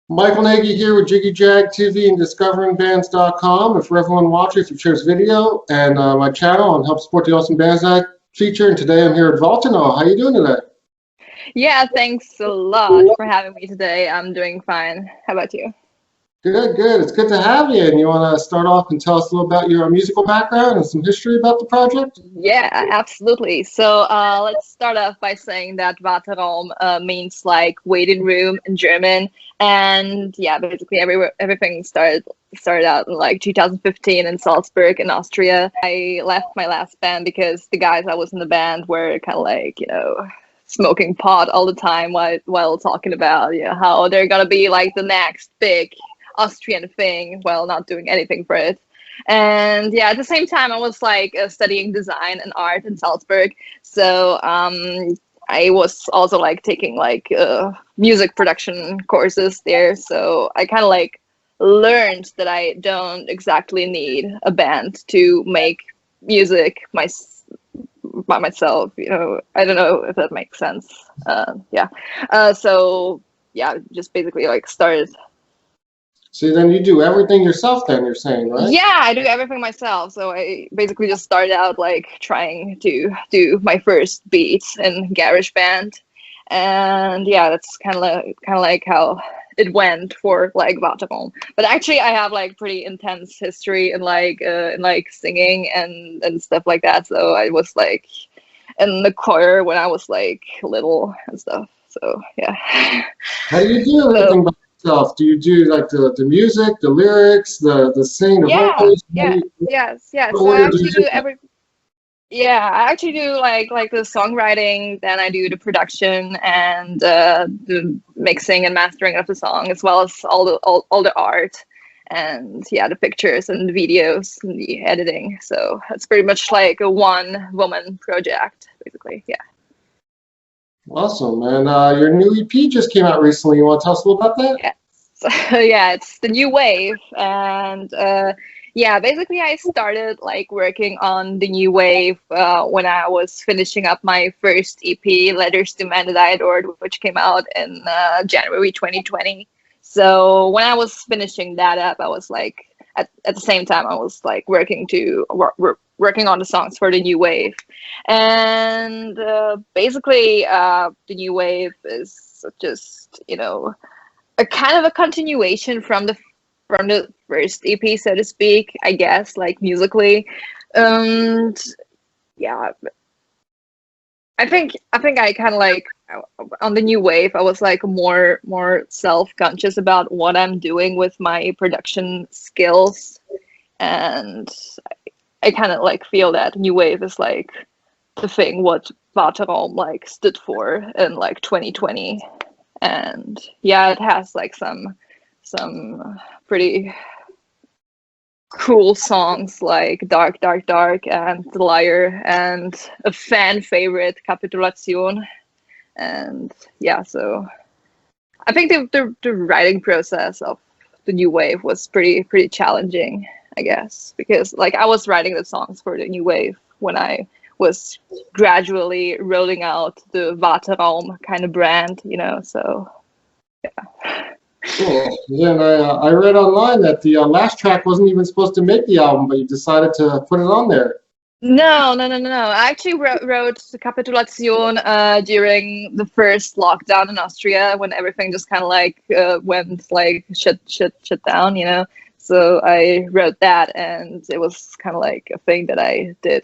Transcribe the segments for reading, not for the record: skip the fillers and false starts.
Michael Nagy here with Jiggy Jag TV and discoveringbands.com. And for everyone watching, if you share this video and my channel and help support the Awesome Bands Act feature. And today I'm here at WARTERAUM. How you doing today? Yeah, thanks a lot for having me today. I'm doing fine. How about you? Good, good. It's good to have you. And you want to start off and tell us a little about your musical background and some history about the project? Yeah, absolutely. So let's start off by saying that WARTERAUM means like waiting room in German. And yeah, basically everything started out in like 2015 in Salzburg in Austria. I left my last band because the guys I was in the band were kind of like, smoking pot all the time while talking about how they're gonna be like the next big Austrian thing while not doing anything for it. And yeah, at the same time, I was like studying design and art in Salzburg. So I was also like taking like music production courses there. So I kind of like learned that I don't exactly need a band to make music by myself. I don't know if that makes sense. So yeah, just basically like started. So then you do everything yourself then, you're saying, right? Yeah, I do everything myself. So I basically just started out like trying to do my first beats in GarageBand. And yeah, that's kind of like how it went for like WARTERAUM. But actually I have like pretty intense history in like singing and stuff like that. So I was like in the choir when I was like little and stuff. So yeah. How do you do everything by yourself? Do you do like the music, the lyrics, the sing, the vocals? Yes. So I actually do I actually do like the songwriting, then I do the production and the mixing and mastering of the song, as well as all the art and yeah, the pictures and the videos and the editing. So it's pretty much like a one-woman project, basically. Yeah. Awesome, and your new EP just came out recently. You want to tell us a little about that? Yes. So, yeah, it's the new wave, and yeah, basically I started like working on the new wave when I was finishing up my first EP, Letters to Men That I Adored, which came out in January 2020. So when I was finishing that up, I was like, at the same time, I was like working on the songs for the new wave. And basically, the new wave is just, a kind of a continuation from the first EP, so to speak, I guess, like musically. And yeah, I think I kind of like on the new wave, I was like more self-conscious about what I'm doing with my production skills, and I kind of like feel that new wave is like the thing what WARTERAUM like stood for in like 2020. And yeah, it has like some pretty cool songs like Dark and The Liar and a fan favorite, Capitulation. And yeah, so I think the writing process of the new wave was pretty challenging, I guess, because like I was writing the songs for the new wave when I was gradually rolling out the WARTERAUM kind of brand, so yeah. Cool. Yeah, and I read online that the last track wasn't even supposed to make the album, but you decided to put it on there. No. I actually wrote Capitulation during the first lockdown in Austria when everything just kind of like went like shut down. So I wrote that, and it was kind of like a thing that I did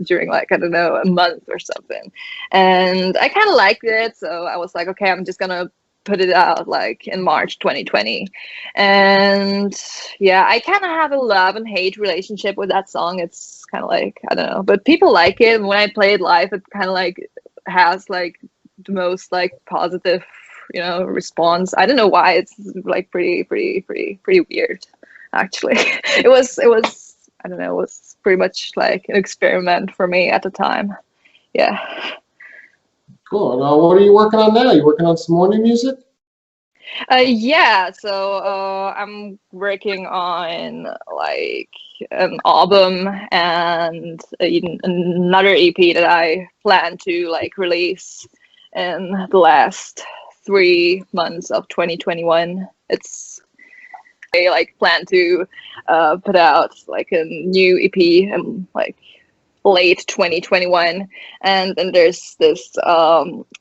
during like, I don't know, a month or something. And I kind of liked it, so I was like, okay, I'm just gonna put it out like in March 2020. And yeah, I kind of have a love and hate relationship with that song. It's kind of like, I don't know, but people like it. When I play it live, it kind of like has like the most like positive, response. I don't know why. It's like pretty weird, actually. It was I don't know, it was pretty much like an experiment for me at the time. Yeah. Cool. And what are you working on now? You working on some more new music? Yeah, so I'm working on like an album and another EP that I plan to like release in the last 3 months of 2021. I like plan to put out like a new EP like late 2021, and then there's this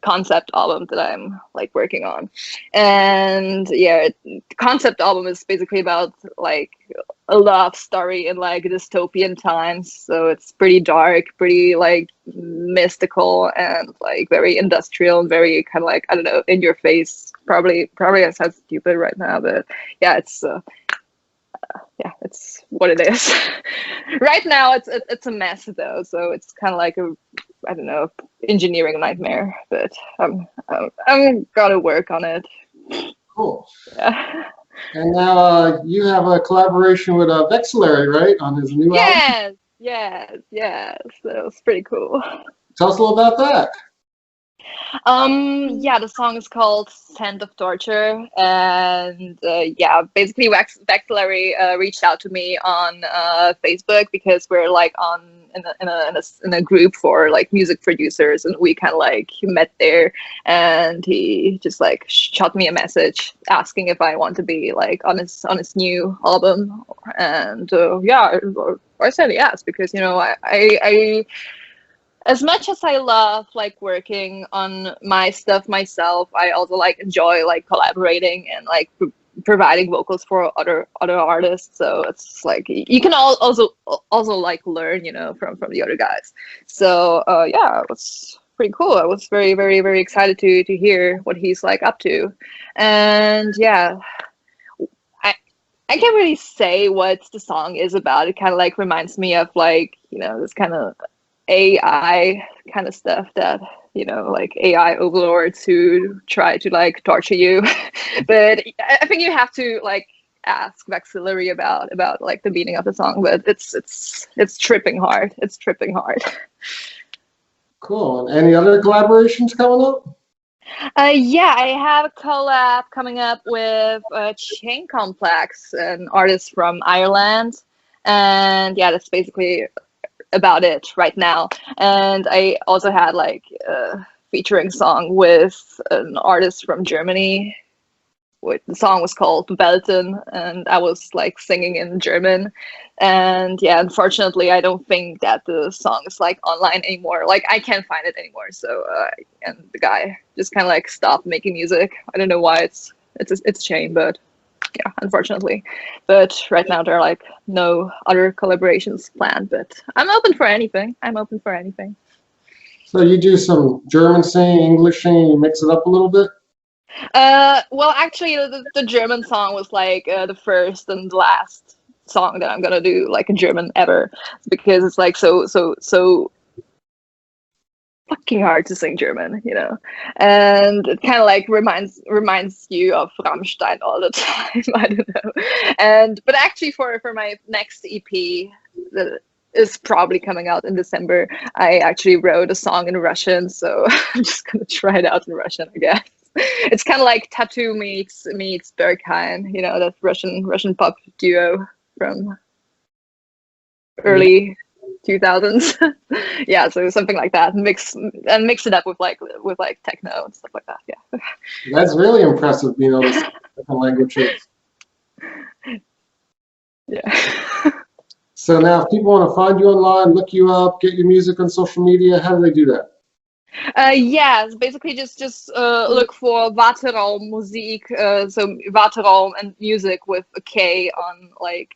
concept album that I'm like working on. And yeah, the concept album is basically about like a love story in like dystopian times, so it's pretty dark, pretty like mystical, and like very industrial and very kind of like, I don't know, in your face. Probably I sound stupid right now, but yeah, it's it's what it is. Right now it's a mess though, so it's kind of like a, I don't know, engineering nightmare, but I'm gonna work on it. Cool. Yeah. And now you have a collaboration with Vexillary, right, on his new album? Yes. So it's pretty cool. Tell us a little about that. Yeah, the song is called Scent of Torture, and yeah, basically Vexillary reached out to me on Facebook because we're like in a group for like music producers, and we kind of like met there, and he just like shot me a message asking if I want to be like on his new album, and yeah, I said yes, because you know I as much as I love like working on my stuff myself, I also like enjoy like collaborating and like providing vocals for other artists. So it's like you can also like learn, you know, from the other guys. So yeah, it was pretty cool. I was very excited to hear what he's like up to. And yeah, I can't really say what the song is about. It kind of like reminds me of like, you know, this kind of AI kind of stuff that, you know, like AI overlords who try to like torture you. But I think you have to like ask Vexillary about like the meaning of the song. But it's tripping hard. It's tripping hard. Cool. And any other collaborations coming up? Yeah, I have a collab coming up with Chain Complex, an artist from Ireland, and yeah, that's basically about it right now. And I also had like a featuring song with an artist from Germany. The song was called Welten, and I was like singing in German. And yeah, unfortunately, I don't think that the song is like online anymore. Like I can't find it anymore. So and the guy just kind of like stopped making music. I don't know why. It's a shame, but yeah, unfortunately. But right now there are like no other collaborations planned, but I'm open for anything. So you do some German singing, English singing, you mix it up a little bit? Well, actually the German song was like the first and last song that I'm gonna do like in German ever, because it's like so fucking hard to sing German, you know, and it kind of like reminds you of Rammstein all the time. I don't know. But actually for my next EP that is probably coming out in December, I actually wrote a song in Russian, so I'm just gonna try it out in Russian, I guess. It's kind of like Tattoo meets Berghain, you know, that Russian pop duo from early 2000s. Yeah, so something like that. Mix it up with like techno and stuff like that. Yeah. That's really impressive, you know, this different languages. Yeah. So now if people want to find you online, look you up, get your music on social media, how do they do that? Yeah, basically just look for WARTERAUM Musik, so WARTERAUM and music with a K on like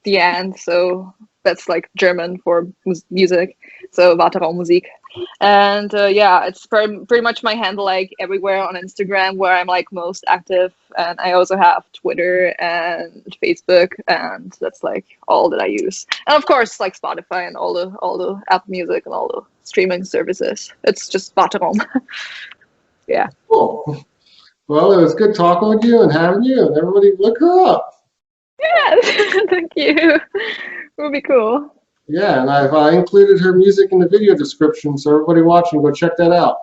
the end, so that's like German for music, so WARTERAUM Musik. And yeah, it's pretty much my handle like everywhere on Instagram, where I'm like most active, and I also have Twitter and Facebook, and that's like all that I use. And of course like Spotify and all the Apple Music and all the streaming services. It's just WARTERAUM. Yeah. Cool. Well, it was good talking with you and having you, and everybody look her up. Yeah, thank you. Would be cool. Yeah, and I've included her music in the video description, so everybody watching, go check that out.